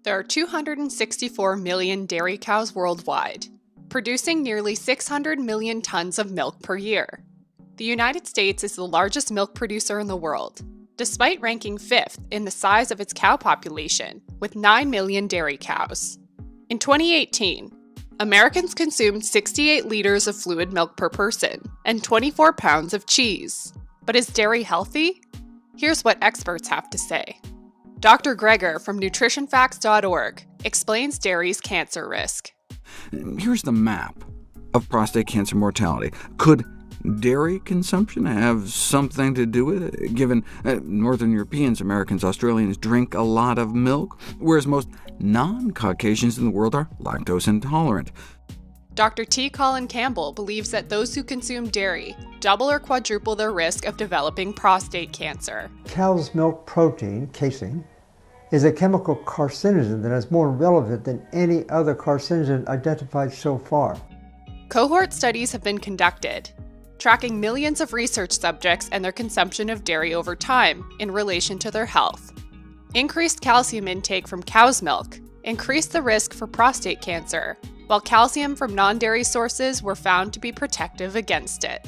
There are 264 million dairy cows worldwide, producing nearly 600 million tons of milk per year. The United States is the largest milk producer in the world, despite ranking 5th in the size of its cow population, with 9 million dairy cows. In 2018, Americans consumed 68 liters of fluid milk per person and 24 pounds of cheese. But is dairy healthy? Here's what experts have to say. Dr. Greger from nutritionfacts.org explains dairy's cancer risk. Here's the map of prostate cancer mortality. Could dairy consumption have something to do with it, given Northern Europeans, Americans, Australians drink a lot of milk, whereas most non-Caucasians in the world are lactose intolerant? Dr. T. Colin Campbell believes that those who consume dairy double or quadruple their risk of developing prostate cancer. Cow's milk protein, casein, is a chemical carcinogen that is more relevant than any other carcinogen identified so far. Cohort studies have been conducted, tracking millions of research subjects and their consumption of dairy over time in relation to their health. Increased calcium intake from cow's milk increased the risk for prostate cancer, while calcium from non-dairy sources were found to be protective against it.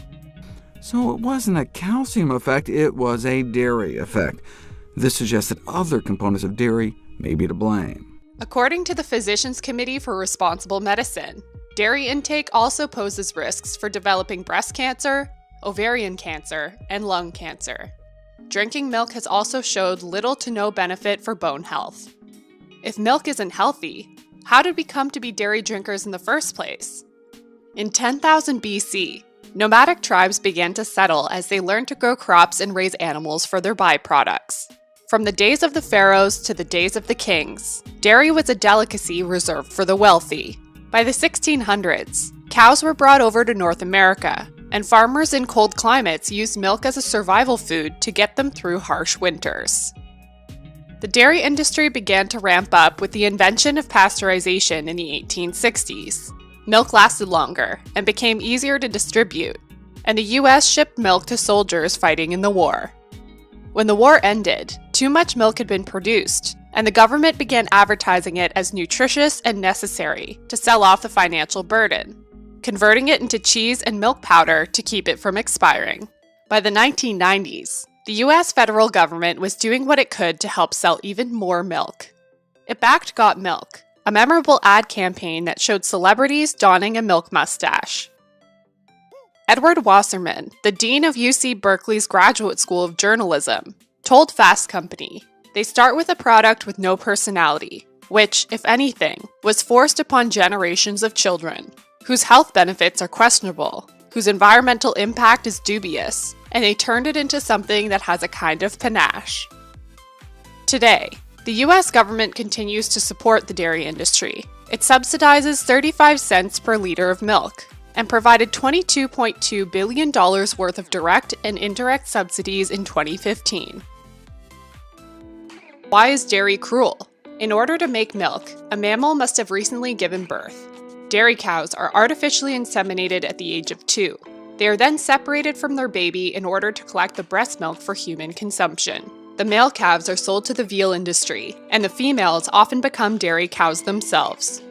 So it wasn't a calcium effect, it was a dairy effect. This suggests that other components of dairy may be to blame. According to the Physicians Committee for Responsible Medicine, dairy intake also poses risks for developing breast cancer, ovarian cancer, and lung cancer. Drinking milk has also showed little to no benefit for bone health. If milk isn't healthy, how did we come to be dairy drinkers in the first place? In 10,000 BC, nomadic tribes began to settle as they learned to grow crops and raise animals for their byproducts. From the days of the pharaohs to the days of the kings, dairy was a delicacy reserved for the wealthy. By the 1600s, cows were brought over to North America, and farmers in cold climates used milk as a survival food to get them through harsh winters. The dairy industry began to ramp up with the invention of pasteurization in the 1860s. Milk lasted longer and became easier to distribute, and the U.S. shipped milk to soldiers fighting in the war. When the war ended, too much milk had been produced, and the government began advertising it as nutritious and necessary to sell off the financial burden, converting it into cheese and milk powder to keep it from expiring. By the 1990s, the U.S. federal government was doing what it could to help sell even more milk. It backed Got Milk, a memorable ad campaign that showed celebrities donning a milk mustache. Edward Wasserman, the dean of UC Berkeley's Graduate School of Journalism, told Fast Company, "They start with a product with no personality, which, if anything, was forced upon generations of children, whose health benefits are questionable, whose environmental impact is dubious, and they turned it into something that has a kind of panache." Today, the U.S. government continues to support the dairy industry. It subsidizes 35 cents per liter of milk and provided $22.2 billion worth of direct and indirect subsidies in 2015. Why is dairy cruel? In order to make milk, a mammal must have recently given birth. Dairy cows are artificially inseminated at the age of 2. They are then separated from their baby in order to collect the breast milk for human consumption. The male calves are sold to the veal industry, and the females often become dairy cows themselves.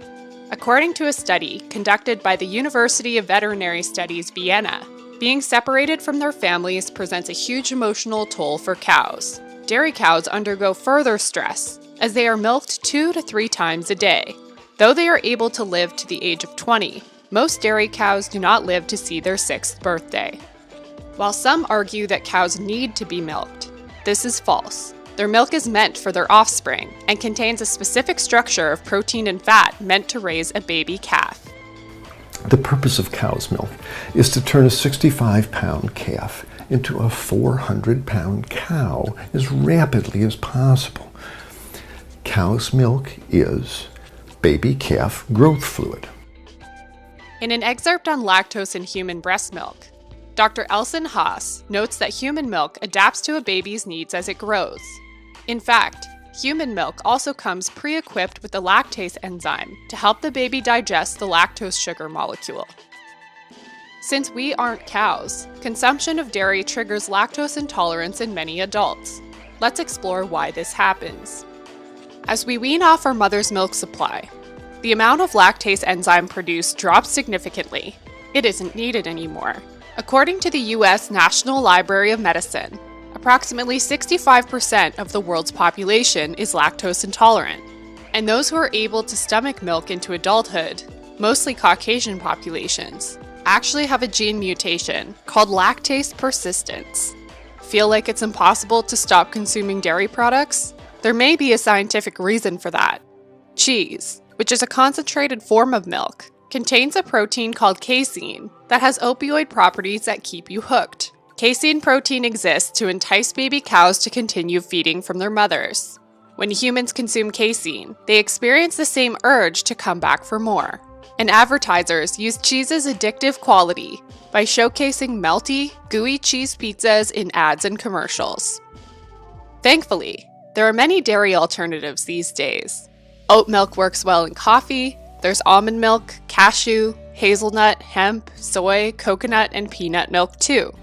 According to a study conducted by the University of Veterinary Studies, Vienna, being separated from their families presents a huge emotional toll for cows. Dairy cows undergo further stress, as they are milked 2 to 3 times a day. Though they are able to live to the age of 20, most dairy cows do not live to see their 6th birthday. While some argue that cows need to be milked, this is false. Their milk is meant for their offspring and contains a specific structure of protein and fat meant to raise a baby calf. The purpose of cow's milk is to turn a 65-pound calf into a 400-pound cow as rapidly as possible. Cow's milk is baby calf growth fluid. In an excerpt on lactose in human breast milk, Dr. Elson Haas notes that human milk adapts to a baby's needs as it grows. In fact, human milk also comes pre-equipped with the lactase enzyme to help the baby digest the lactose sugar molecule. Since we aren't cows, consumption of dairy triggers lactose intolerance in many adults. Let's explore why this happens. As we wean off our mother's milk supply, the amount of lactase enzyme produced drops significantly. It isn't needed anymore. According to the US National Library of Medicine, approximately 65% of the world's population is lactose intolerant, and those who are able to stomach milk into adulthood, mostly Caucasian populations, actually have a gene mutation called lactase persistence. Feel like it's impossible to stop consuming dairy products? There may be a scientific reason for that. Cheese, which is a concentrated form of milk, contains a protein called casein that has opioid properties that keep you hooked. Casein protein exists to entice baby cows to continue feeding from their mothers. When humans consume casein, they experience the same urge to come back for more. And advertisers use cheese's addictive quality by showcasing melty, gooey cheese pizzas in ads and commercials. Thankfully, there are many dairy alternatives these days. Oat milk works well in coffee. There's almond milk, cashew, hazelnut, hemp, soy, coconut, and peanut milk too.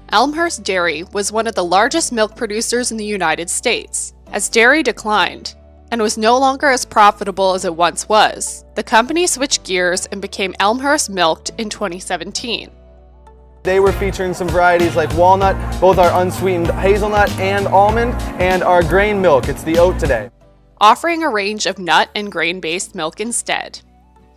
Elmhurst Dairy was one of the largest milk producers in the United States. As dairy declined and was no longer as profitable as it once was, the company switched gears and became Elmhurst Milked in 2017. Today we're featuring some varieties like walnut, both our unsweetened hazelnut and almond, and our grain milk. It's the oat today. Offering a range of nut and grain-based milk instead.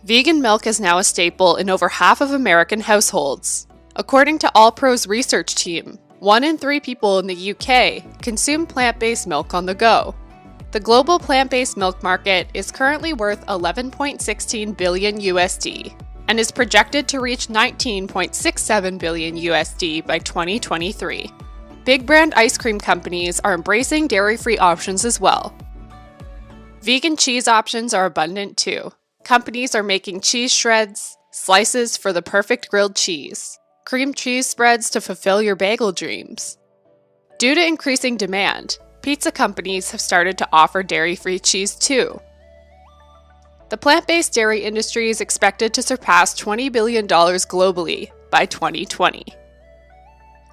Vegan milk is now a staple in over half of American households. According to Allpro's research team, 1 in 3 people in the UK consume plant-based milk on the go. The global plant-based milk market is currently worth $11.16 billion USD and is projected to reach $19.67 billion USD by 2023. Big brand ice cream companies are embracing dairy-free options as well. Vegan cheese options are abundant too. Companies are making cheese shreds, slices for the perfect grilled cheese, cream cheese spreads to fulfill your bagel dreams. Due to increasing demand, pizza companies have started to offer dairy-free cheese too. The plant-based dairy industry is expected to surpass $20 billion globally by 2020.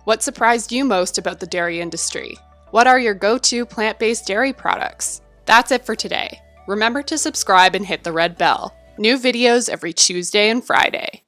What surprised you most about the dairy industry? What are your go-to plant-based dairy products? That's it for today. Remember to subscribe and hit the red bell. New videos every Tuesday and Friday.